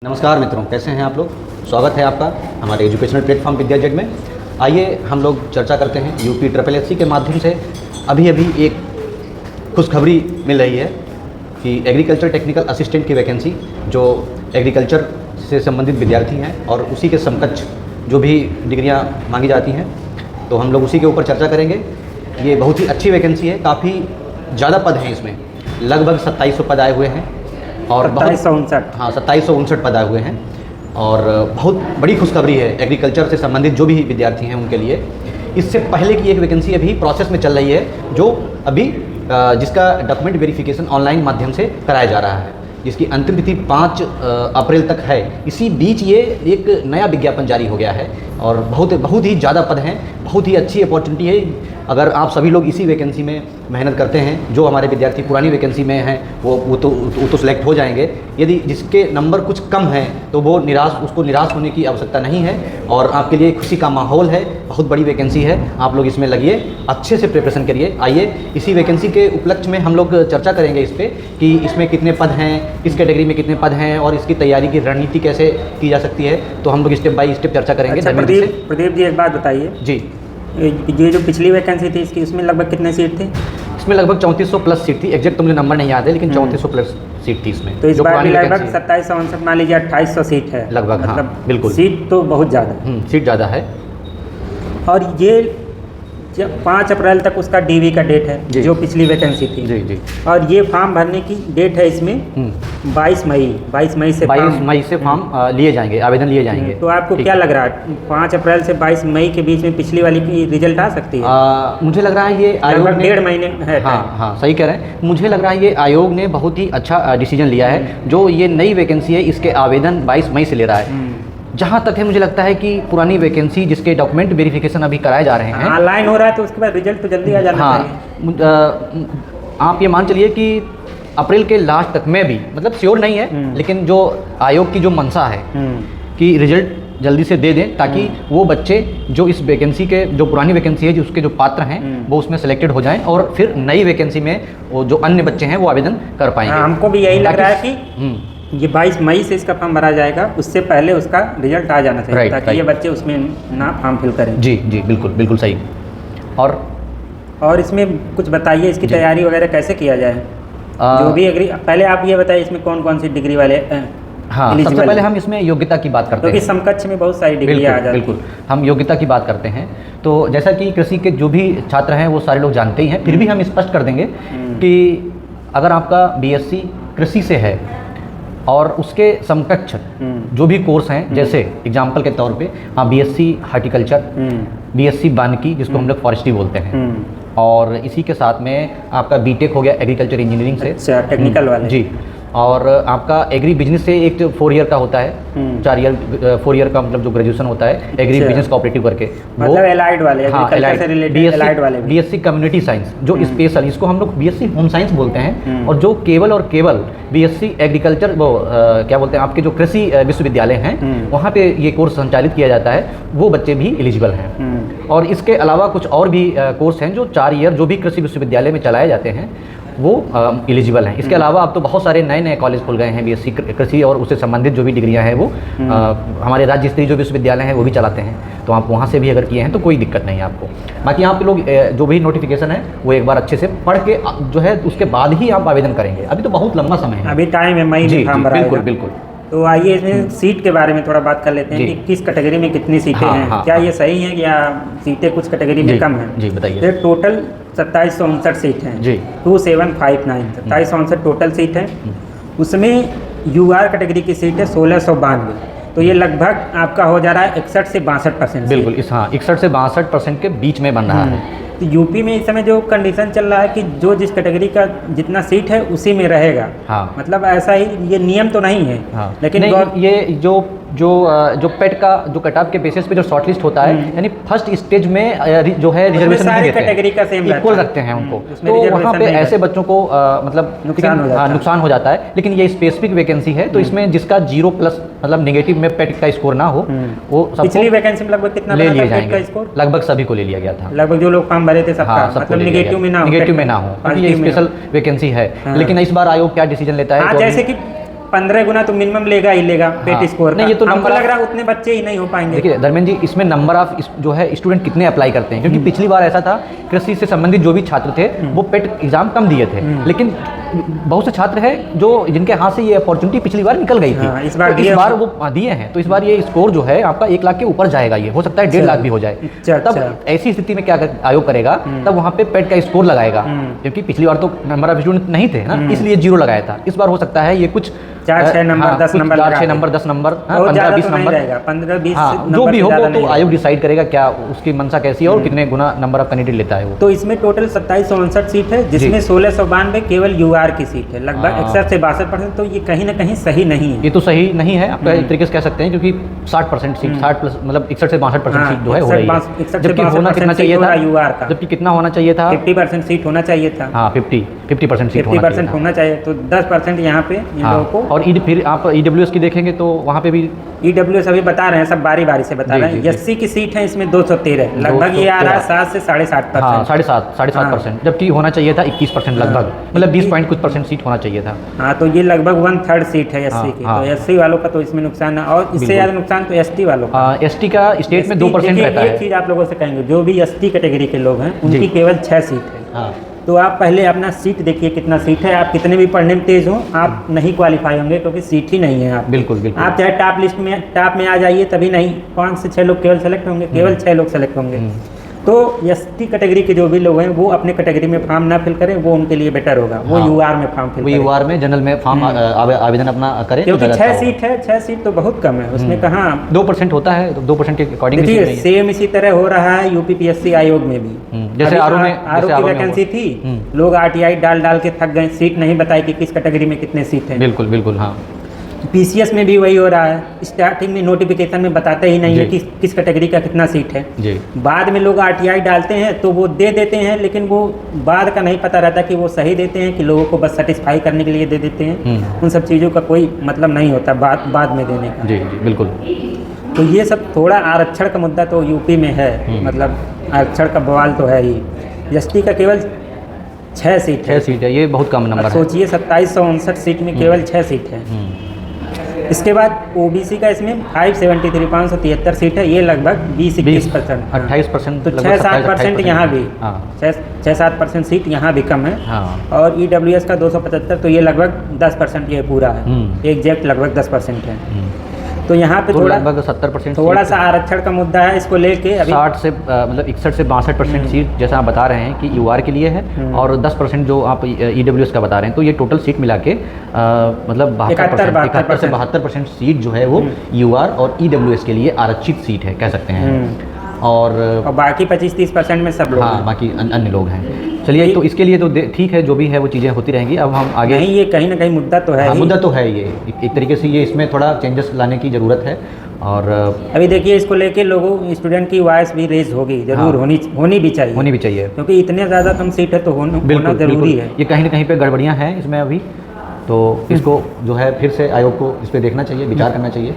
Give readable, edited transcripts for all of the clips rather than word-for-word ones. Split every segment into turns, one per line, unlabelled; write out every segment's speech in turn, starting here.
नमस्कार मित्रों, कैसे हैं आप लोग। स्वागत है आपका हमारे एजुकेशनल प्लेटफॉर्म विद्या जेड में। आइए हम लोग चर्चा करते हैं यूपी SSSC के माध्यम से अभी एक खुशखबरी मिल रही है कि एग्रीकल्चर टेक्निकल असिस्टेंट की वैकेंसी जो एग्रीकल्चर से संबंधित विद्यार्थी हैं और उसी के समकक्ष जो भी डिग्रियां मांगी जाती हैं, तो हम लोग उसी के ऊपर चर्चा करेंगे। ये बहुत ही अच्छी वैकेंसी है, काफ़ी ज़्यादा पद हैं इसमें, लगभग 2700 पद आए हुए हैं और 2759 पद आए हुए हैं और बहुत बड़ी खुशखबरी है एग्रीकल्चर से संबंधित जो भी विद्यार्थी हैं उनके लिए। इससे पहले की एक वैकेंसी अभी प्रोसेस में चल रही है, जो अभी जिसका डॉक्यूमेंट वेरिफिकेशन ऑनलाइन माध्यम से कराया जा रहा है, जिसकी अंतिम तिथि 5 अप्रैल तक है। इसी बीच ये एक नया विज्ञापन जारी हो गया है और बहुत ही ज़्यादा पद हैं, बहुत ही अच्छी अपॉर्चुनिटी है। अगर आप सभी लोग इसी वैकेंसी में मेहनत करते हैं, जो हमारे विद्यार्थी पुरानी वैकेंसी में हैं वो तो सिलेक्ट हो जाएंगे। यदि जिसके नंबर कुछ कम हैं तो वो उसको निराश होने की आवश्यकता नहीं है और आपके लिए खुशी का माहौल है। बहुत बड़ी वैकेंसी है, आप लोग इसमें लगिए, अच्छे से प्रिपरेशन करिए। आइए इसी वैकेंसी के उपलक्ष्य में हम लोग चर्चा करेंगे इस पर कि इसमें कितने पद हैं, किस कैटेगरी में कितने पद हैं और इसकी तैयारी की रणनीति कैसे की जा सकती है। तो हम लोग स्टेप बाय स्टेप चर्चा करेंगे।
अच्छा, प्रदीप जी एक बात बताइए
जी,
ये जो पिछली वैकेंसी थी इसकी उसमें लगभग कितने सीट थे?
इसमें लगभग 3400 प्लस सीट थी। एग्जैक्ट तो मुझे नंबर नहीं याद है, लेकिन 3400 प्लस सीट थी इसमें।
तो इस बार भी लगभग 2759 मान लीजिए 2800 सीट है
लगभग।
मतलब
हाँ, बिल्कुल
सीट तो बहुत ज़्यादा
सीट ज़्यादा है।
और ये 5 अप्रैल तक उसका डीवी का डेट है जो पिछली वैकेंसी थी।
जी जी।
और ये फॉर्म भरने की डेट है इसमें 22 मई से
फॉर्म लिए जाएंगे, आवेदन लिए जाएंगे।
तो आपको क्या लग रहा है 5 अप्रैल से 22 मई के बीच में पिछली वाली की रिजल्ट आ सकती है?
मुझे लग रहा है ये आयोग ने
1.5 महीने है।
हाँ, सही कह रहे हैं। मुझे लग रहा है ये आयोग ने बहुत ही अच्छा डिसीजन लिया है। जो ये नई वैकेंसी है इसके आवेदन 22 मई से ले रहा है। जहाँ तक है मुझे लगता है कि पुरानी वैकेंसी जिसके डॉक्यूमेंट वेरिफिकेशन अभी कराए जा रहे हैं,
ऑनलाइन हो रहा है, तो उसके बाद रिजल्ट तो जल्दी आ जाना चाहिए।
आप ये मान चलिए कि अप्रैल के लास्ट तक में भी, मतलब श्योर नहीं है, लेकिन जो आयोग की जो मंशा है कि रिजल्ट जल्दी से दे दें, ताकि वो बच्चे जो इस वैकेंसी के जो पुरानी वैकेंसी है जो उसके जो पात्र हैं वो उसमें सेलेक्टेड हो जाएं और फिर नई वैकेंसी में वो जो अन्य बच्चे हैं वो आवेदन कर पाएंगे।
हमको भी यही लग रहा है कि ये 22 मई से इसका फॉर्म भरा जाएगा, उससे पहले उसका रिजल्ट आ जाना चाहिए, ताकि ये बच्चे उसमें ना फॉर्म फिल करें।
जी जी, बिल्कुल सही।
और इसमें कुछ बताइए, इसकी तैयारी वगैरह कैसे किया जाए? जो भी पहले आप ये बताइए इसमें कौन कौन सी डिग्री वाले
सबसे पहले हम इसमें योग्यता की बात करते हैं,
क्योंकि समकक्ष में बहुत सारी डिग्री आ जाती है।
बिल्कुल, हम योग्यता की बात करते हैं। तो जैसा कि कृषि के जो भी छात्र हैं वो सारे लोग जानते ही हैं, फिर भी हम स्पष्ट कर देंगे कि अगर आपका BSc कृषि से है और उसके समकक्ष जो भी कोर्स हैं, जैसे एग्जाम्पल के तौर पे BSc हार्टिकल्चर, BSc वानिकी जिसको हम लोग फॉरेस्ट्री बोलते हैं, और इसी के साथ में आपका बीटेक हो गया एग्रीकल्चर इंजीनियरिंग से।
अच्छा, टेक्निकल वाले।
जी। और आपका एग्री बिजनेस से एक 4 ईयर का होता है, 4 ईयर का मतलब जो ग्रेजुएशन होता है एग्री बिजनेस कोऑपरेटिव करके,
मतलब एलाइड वाले, एग्रीकल्चर से रिलेटेड एलाइड वाले।
BSc कम्युनिटी साइंस जो स्पेशल, इसको हम लोग BSc होम साइंस बोलते हैं, और जो केवल BSc एग्रीकल्चर वो क्या बोलते हैं आपके जो कृषि विश्वविद्यालय हैं वहाँ पे ये कोर्स संचालित किया जाता है, वो बच्चे भी एलिजिबल हैं। और इसके अलावा कुछ और भी कोर्स हैं जो 4 ईयर जो भी कृषि विश्वविद्यालय में चलाए जाते हैं वो एलिजिबल हैं। इसके अलावा अब तो बहुत सारे नए कॉलेज खुल गए हैं BSc कृषि और उससे संबंधित जो भी डिग्रियां हैं वो हमारे राज्य स्तरीय जो विश्वविद्यालय हैं वो भी चलाते हैं, तो आप वहाँ से भी अगर किए हैं तो कोई दिक्कत नहीं है आपको। बाकी आप लोग जो भी नोटिफिकेशन है वो एक बार अच्छे से पढ़ के जो है उसके बाद ही आप आवेदन करेंगे। अभी तो बहुत लंबा समय है,
अभी टाइम है, मई में फॉर्म भराएगा।
बिल्कुल।
तो आइए इसमें सीट के बारे में थोड़ा बात कर लेते हैं कि किस कैटेगरी में कितनी सीटें हैं। क्या ये सही है या सीटें कुछ कैटेगरी में कम हैं?
जी बताइए।
टोटल 2759 सीट हैं जी, 2759 टोटल सीट है। उसमें UR कैटेगरी की सीट है 1692, तो ये लगभग आपका हो जा रहा है 61 से 62%।
बिल्कुल, 61 से 62% के बीच में बन रहा है।
तो यूपी में इस समय जो कंडीशन चल रहा है कि जो जिस कैटेगरी का जितना सीट है उसी में रहेगा। मतलब ऐसा ही ये नियम तो नहीं है, लेकिन
ये जो पेट का जो कटऑफ के बेसिस पे जो शॉर्टलिस्ट होता है, यानी फर्स्ट स्टेज में जो है रिजर्वेशन नहीं देते,
कैटेगरी का सेम
इक्वल रखते हैं उनको, तो वहाँ पे ऐसे बच्चों को मतलब नुकसान हो जाता है। लेकिन ये स्पेसिफिक वैकेंसी है, तो इसमें जिसका 0+ मतलब नेगेटिव में पेट का स्कोर ना हो वो
पिछली वैकेंसी में लगभग कितना
ले लिए जाएंगे, लगभग सभी को ले लिया गया था।
लगभग जो लोग फॉर्म भरे थे सबका मतलब नेगेटिव में ना हो,
क्योंकि ये स्पेशल वैकेंसी है। लेकिन इस बार आयोग क्या डिसीजन लेता है,
जैसे कि 15 गुना तो मिनिमम लेगा ही लेगा पेट
हाँ,
स्कोर
नहीं,
का।
ये तो
हमको
नंबर
लग रहा है उतने बच्चे ही नहीं हो पाएंगे।
देखिए धर्मेंद्र जी, इसमें नंबर ऑफ जो है स्टूडेंट कितने अप्लाई करते हैं, क्योंकि पिछली बार ऐसा था कृषि से संबंधित जो भी छात्र थे वो पेट एग्जाम कम दिए थे, लेकिन बहुत से छात्र हैं जो जिनके हाथ से ये अपॉर्चुनिटी पिछली बार निकल गई थी।
हाँ, इस बार
वो दिए हैं, तो इस बार ये स्कोर जो है आपका 1 लाख के ऊपर जाएगा, ये हो सकता है 1.5 लाख भी हो जाए। तब ऐसी स्थिति में क्या आयोग करेगा, तब वहाँ पे पेट का स्कोर लगाएगा, क्योंकि पिछली बार तो नंबर ऑफ स्टूडेंट नहीं थे ना, इसलिए 0 लगाया था। इस बार हो सकता है ये कुछ
4-6 number 10 number
4-6 number 10 number 15-20 number
15-20
जो भी हो वो तो आयोग डिसाइड करेगा क्या उसकी मंशा कैसी है और कितने गुना नंबर ऑफ कैंडिडेट लेता है वो।
तो इसमें टोटल 2759 सीट है, जिसमें 1692 केवल यूआर की सीट है, लगभग 61 से 62%। तो ये कहीं ना कहीं सही नहीं है।
ये तो सही नहीं है, आप एक तरीके से कह सकते हैं, क्योंकि 60% सीट 60 प्लस मतलब 61 से 62% सीट जो है हो रही है, जबकि होना कितना चाहिए था यूआर का, जबकि कितना होना चाहिए था
50% सीट होना चाहिए था।
हाँ 50% सीट
50% होना चाहिए, तो 10% यहाँ पे इन लोगों को।
और फिर आप EWS की देखेंगे तो वहाँ पे भी
EWS अभी बता रहे हैं, सब बारी बारी से बता रहे हैं। एससी की सीट है इसमें 213, लगभग ये आ रहा है 7 से 7.5%।
हाँ 7.5%, जबकि होना चाहिए था 21% लगभग, मतलब 20 पॉइंट कुछ % सीट होना चाहिए था।
हाँ तो ये लगभग 1/3 सीट है एससी की, तो एससी वालों का तो इसमें नुकसान है, और इससे ज़्यादा नुकसान तो एसटी वालों का।
एसटी का स्टेट में 2% रहता है।
एक चीज़ आप लोगों से कहेंगे, जो भी एसटी कैटेगरी के लोग हैं उनकी केवल 6 सीट है।
हाँ
तो आप पहले अपना सीट देखिए कितना सीट है, आप कितने भी पढ़ने में तेज़ हो आप नहीं क्वालिफाई होंगे, क्योंकि सीट ही नहीं है आप।
बिल्कुल बिल्कुल।
आप चाहे टॉप लिस्ट में टॉप में आ जाइए तभी नहीं, 5 से 6 लोग केवल सेलेक्ट होंगे, केवल 6 लोग सेलेक्ट होंगे। तो एसटी कैटेगरी के जो भी लोग हैं वो अपने कैटेगरी में फॉर्म ना फिल करें, वो उनके लिए बेटर होगा। वो यूआर में फॉर्म फिल करें,
यूआर में जनरल में फॉर्म आवेदन अपना करें,
क्योंकि 6 सीट है, 6 सीट तो बहुत कम है, उसमें कहाँ
2% होता है, 2% के अकॉर्डिंग।
देखिए सेम इसी तरह हो रहा है यूपीपीएससी आयोग में भी।
जैसे आरओ
की वैकेंसी थी, लोग आरटीआई डाल के थक गए, सीट नहीं बताई कि किस कैटेगरी में कितने सीट है।
बिल्कुल बिल्कुल। हाँ
पीसीएस में भी वही हो रहा है, स्टार्टिंग में नोटिफिकेशन में बताते ही नहीं है कि किस कैटेगरी का कितना सीट है जी। बाद में लोग आरटीआई डालते हैं तो वो दे देते हैं, लेकिन वो बाद का नहीं पता रहता कि वो सही देते हैं कि लोगों को बस सेटिस्फाई करने के लिए दे देते हैं। उन सब चीज़ों का कोई मतलब नहीं होता बाद में देने का।
जी जी बिल्कुल।
तो ये सब थोड़ा आरक्षण का मुद्दा तो यूपी में है, मतलब आरक्षण का बवाल तो है ही। एसटी का केवल 6 सीट है,
ये बहुत कम नंबर है।
सोचिए 2759 सीट में केवल 6 सीट है। इसके बाद ओबीसी का इसमें 573 सीट है, ये लगभग 20-21%,
28%,
तो 6-7% यहाँ भी 6-7% सीट यहाँ भी कम है। और EWS का 275, तो ये लगभग 10% ये पूरा है, एग्जैक्ट लगभग 10% है। तो यहाँ पे थोड़ा
लगभग 70%
थोड़ा सा आरक्षण का मुद्दा है, इसको लेके अभी
60 से मतलब 61 से 62% सीट जैसा आप बता रहे हैं कि यूआर के लिए है, और 10% जो आप EWS का बता रहे हैं, तो ये टोटल सीट मिला के मतलब 71 से 72% सीट जो है वो यूआर और EWS के लिए आरक्षित सीट है, कह सकते हैं। और
बाकी 25-30% में सब लोग,
हाँ बाकी अन्य लोग हैं। चलिए, तो इसके लिए तो ठीक है, जो भी है वो चीज़ें होती रहेंगी। अब हम आगे
नहीं, ये कहीं ना कहीं मुद्दा तो है,
मुद्दा तो है, ये एक तरीके से ये इसमें थोड़ा चेंजेस लाने की ज़रूरत है। और
अभी देखिए इसको लेके लोगों स्टूडेंट की वॉइस भी रेज होगी, जरूर होनी भी चाहिए, क्योंकि इतने ज़्यादा कम सीट है तो होना जरूरी है।
ये कहीं ना कहीं पे गड़बड़ियाँ हैं इसमें अभी, तो इसको जो है फिर से आयोग को इस पर देखना चाहिए, विचार करना चाहिए।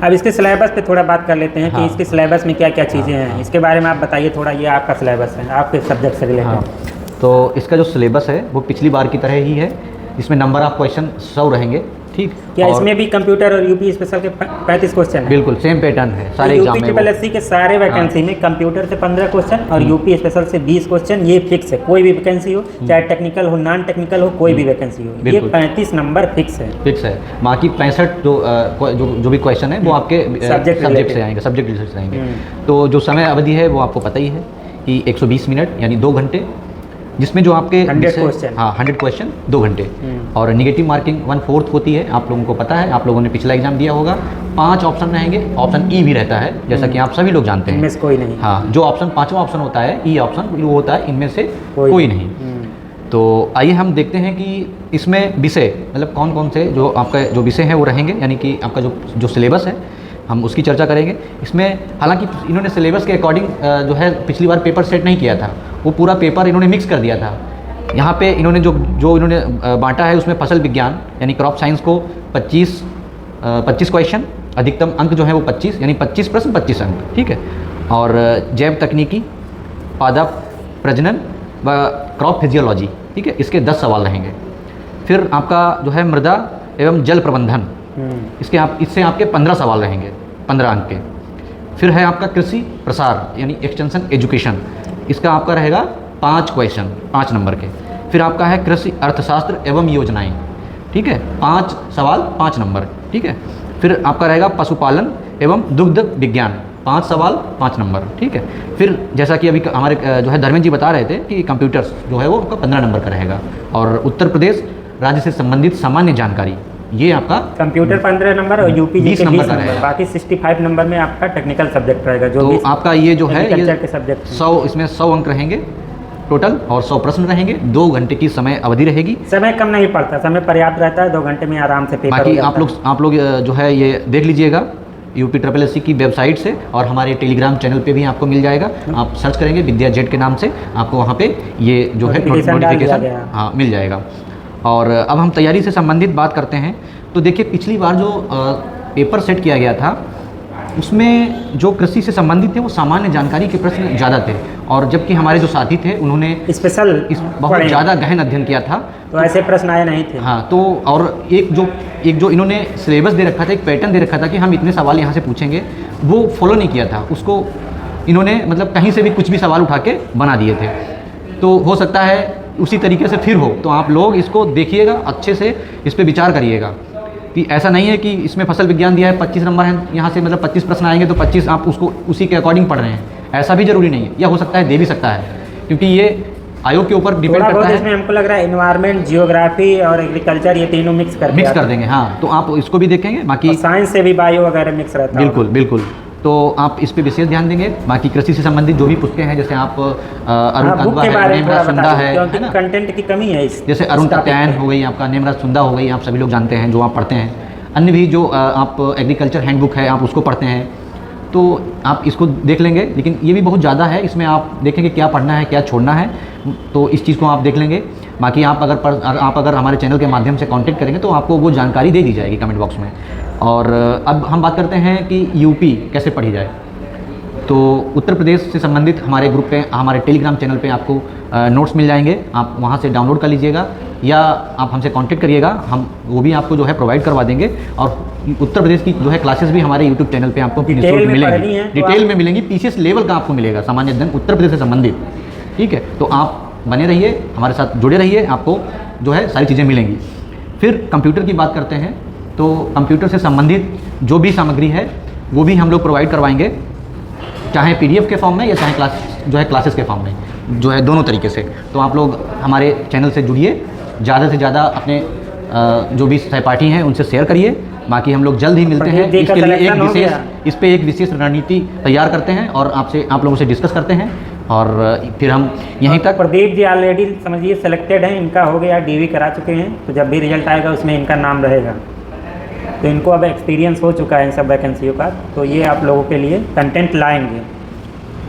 अब इसके सिलेबस पे थोड़ा बात कर लेते हैं कि इसके सिलेबस में क्या क्या चीज़ें हैं, इसके बारे में आप बताइए थोड़ा। ये आपका सिलेबस है, आपके सब्जेक्ट से रिलेटेड।
तो इसका जो सिलेबस है वो पिछली बार की तरह ही है, इसमें नंबर ऑफ क्वेश्चन 100 रहेंगे, ठीक।
क्या इसमें भी कंप्यूटर और यूपी स्पेशल के 35 क्वेश्चन है?
बिल्कुल सेम पैटर्न है सारे एग्जाम में।
यूपी के सारे वैकेंसी में कंप्यूटर से 15 क्वेश्चन और यूपी स्पेशल से 20 क्वेश्चन, ये फिक्स है। कोई भी वैकेंसी हो, चाहे टेक्निकल हो, नॉन टेक्निकल हो, कोई भी वैकेंसी हो, ये 35 नंबर फिक्स है।
बाकी 65 जो भी क्वेश्चन है वो आपके सब्जेक्ट से आएंगे, सब्जेक्ट रिलेटेड से आएंगे। तो जो समय अवधि है वो आपको पता ही है कि 120 मिनट यानी 2 घंटे, जिसमें जो आपके 100 क्वेश्चन 2 घंटे, और निगेटिव मार्किंग 1/4 होती है। आप लोगों को पता है, आप लोगों ने पिछला एग्जाम दिया होगा। 5 ऑप्शन रहेंगे, ऑप्शन ई भी रहता है, जैसा कि आप सभी लोग जानते हैं।
इनमें से कोई नहीं।
हाँ, जो ऑप्शन 5वां ऑप्शन होता है ई ऑप्शन, वो होता है इनमें से कोई नहीं। तो आइए हम देखते हैं कि इसमें विषय मतलब कौन कौन से जो आपका जो विषय है वो रहेंगे, यानी कि आपका जो सिलेबस है हम उसकी चर्चा करेंगे इसमें। हालांकि इन्होंने सिलेबस के अकॉर्डिंग जो है पिछली बार पेपर सेट नहीं किया था, वो पूरा पेपर इन्होंने मिक्स कर दिया था। यहाँ पे इन्होंने जो इन्होंने बांटा है उसमें फसल विज्ञान यानी क्रॉप साइंस को 25 क्वेश्चन, अधिकतम अंक जो है वो 25, यानी 25 प्रश्न 25 अंक, ठीक है। और जैव तकनीकी, पादप प्रजनन व क्रॉप फिजियोलॉजी, ठीक है, इसके 10 सवाल रहेंगे। फिर आपका जो है मृदा एवं जल प्रबंधन, इससे आपके 15 सवाल रहेंगे, 15 अंक के। फिर है आपका कृषि प्रसार यानी एक्सटेंशन एजुकेशन, इसका आपका रहेगा 5 क्वेश्चन 5 नंबर के। फिर आपका है कृषि अर्थशास्त्र एवं योजनाएं, ठीक है, 5 सवाल 5 नंबर, ठीक है। फिर आपका रहेगा पशुपालन एवं दुग्ध विज्ञान, 5 सवाल 5 नंबर, ठीक है। फिर जैसा कि अभी हमारे जो है धर्मेंद्र जी बता रहे थे कि कंप्यूटर्स जो है वो आपका 15 नंबर का रहेगा। और उत्तर प्रदेश राज्य से संबंधित सामान्य जानकारी, ये आपका
कंप्यूटर 15 नंबर और यूपी
20 नंबर का रहेगा।
बाकी 65 नंबर में आपका टेक्निकल सब्जेक्ट रहेगा, जो
तो आपका ये जो है ये
के सब्जेक्ट
100, इसमें 100 अंक रहेंगे टोटल और 100 प्रश्न रहेंगे। 2 घंटे की समय अवधि रहेगी।
समय कम नहीं पड़ता, समय पर्याप्त रहता है, 2 घंटे में आराम से पेपर
बाकी आप लोग जो है ये देख लीजिएगा UPSSC की वेबसाइट से, और हमारे टेलीग्राम चैनल पे भी आपको मिल जाएगा। आप सर्च करेंगे विद्या जेट के नाम से, आपको वहाँ पे ये जो है नोटिफिकेशन हाँ मिल जाएगा। और अब हम तैयारी से संबंधित बात करते हैं। तो देखिए पिछली बार जो पेपर सेट किया गया था उसमें जो कृषि से संबंधित थे वो सामान्य जानकारी के प्रश्न ज़्यादा थे, और जबकि हमारे जो साथी थे उन्होंने
स्पेशल
बहुत ज़्यादा गहन अध्ययन किया था,
तो ऐसे प्रश्न आए नहीं थे।
हाँ, तो और एक जो इन्होंने सिलेबस दे रखा था, एक पैटर्न दे रखा था कि हम इतने सवाल यहाँ से पूछेंगे, वो फॉलो नहीं किया था। उसको इन्होंने मतलब कहीं से भी कुछ भी सवाल उठा के बना दिए थे। तो हो सकता है उसी तरीके से फिर हो, तो आप लोग इसको देखिएगा, अच्छे से इस पर विचार करिएगा कि ऐसा नहीं है कि इसमें फसल विज्ञान दिया है 25 नंबर हैं, यहाँ से मतलब 25 प्रश्न आएंगे तो 25 आप उसको उसी के अकॉर्डिंग पढ़ रहे हैं, ऐसा भी जरूरी नहीं है। या हो सकता है दे भी सकता है, क्योंकि ये आयोग के ऊपर डिपेंड करता है।
इसमें हमको लग रहा है एनवायरमेंट, जियोग्राफी और एग्रीकल्चर ये तीनों मिक्स कर
देंगे। हाँ, तो आप इसको भी देखेंगे। बाकी
साइंस से भी बायो वगैरह मिक्स रहता है।
बिल्कुल बिल्कुल, तो आप इस पे विशेष ध्यान देंगे। बाकी कृषि से संबंधित जो भी पुस्तकें हैं, जैसे आप अरुण कांतवा है, नेमराज सुंदा है ना,
कंटेंट की कमी है इस,
जैसे अरुण कात्यायन हो गई, आपका नेमराज सुंदा हो गई, आप सभी लोग जानते हैं जो आप पढ़ते हैं। अन्य भी जो आप एग्रीकल्चर हैंडबुक है आप उसको पढ़ते हैं, तो आप इसको देख लेंगे। लेकिन ये भी बहुत ज़्यादा है, इसमें आप देखेंगे क्या पढ़ना है क्या छोड़ना है, तो इस चीज़ को आप देख लेंगे। बाकी आप अगर हमारे चैनल के माध्यम से कांटेक्ट करेंगे तो आपको वो जानकारी दे दी जाएगी कमेंट बॉक्स में। और अब हम बात करते हैं कि यूपी कैसे पढ़ी जाए। तो उत्तर प्रदेश से संबंधित हमारे ग्रुप पे, हमारे टेलीग्राम चैनल पे आपको नोट्स मिल जाएंगे, आप वहाँ से डाउनलोड कर लीजिएगा या आप हमसे कांटेक्ट करिएगा, हम वो भी आपको जो है प्रोवाइड करवा देंगे। और उत्तर प्रदेश की जो है क्लासेस भी हमारे यूट्यूब चैनल पे आपको मिलेंगी, डिटेल में मिलेंगी, PCS लेवल का आपको मिलेगा, सामान्य अध्ययन उत्तर प्रदेश से संबंधित, ठीक है। तो आप बने रहिए, हमारे साथ जुड़े रहिए, आपको जो है सारी चीज़ें मिलेंगी। फिर कंप्यूटर की बात करते हैं, तो कंप्यूटर से संबंधित जो भी सामग्री है वो भी हम लोग प्रोवाइड करवाएंगे, चाहे PDF के फॉर्म में या चाहे क्लासेस के फॉर्म में, जो है दोनों तरीके से। तो आप लोग हमारे चैनल से जुड़िए, ज़्यादा से ज़्यादा अपने जो भी सहपाठी हैं उनसे शेयर करिए। बाकी हम लोग जल्द ही मिलते हैं, इसके लिए इस पर एक विशेष रणनीति तैयार करते हैं और आप लोगों से डिस्कस करते हैं। और फिर हम यहीं तक।
प्रदीप जी ऑलरेडी समझिए सेलेक्टेड हैं, इनका हो गया, DV करा चुके हैं, तो जब भी रिजल्ट आएगा उसमें इनका नाम रहेगा। तो इनको अब एक्सपीरियंस हो चुका है इन सब वैकेंसियों का, तो ये आप लोगों के लिए कंटेंट लाएंगे।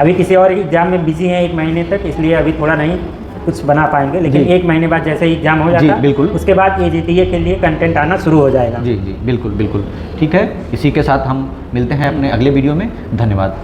अभी किसी और एग्ज़ाम में बिजी हैं 1 महीने तक, इसलिए अभी थोड़ा नहीं कुछ बना पाएंगे, लेकिन 1 महीने बाद जैसे ही एग्जाम हो जाता है बिल्कुल उसके बाद AGTA के लिए कंटेंट आना शुरू हो जाएगा।
जी बिल्कुल बिल्कुल, ठीक है। इसी के साथ हम मिलते हैं अपने अगले वीडियो में। धन्यवाद।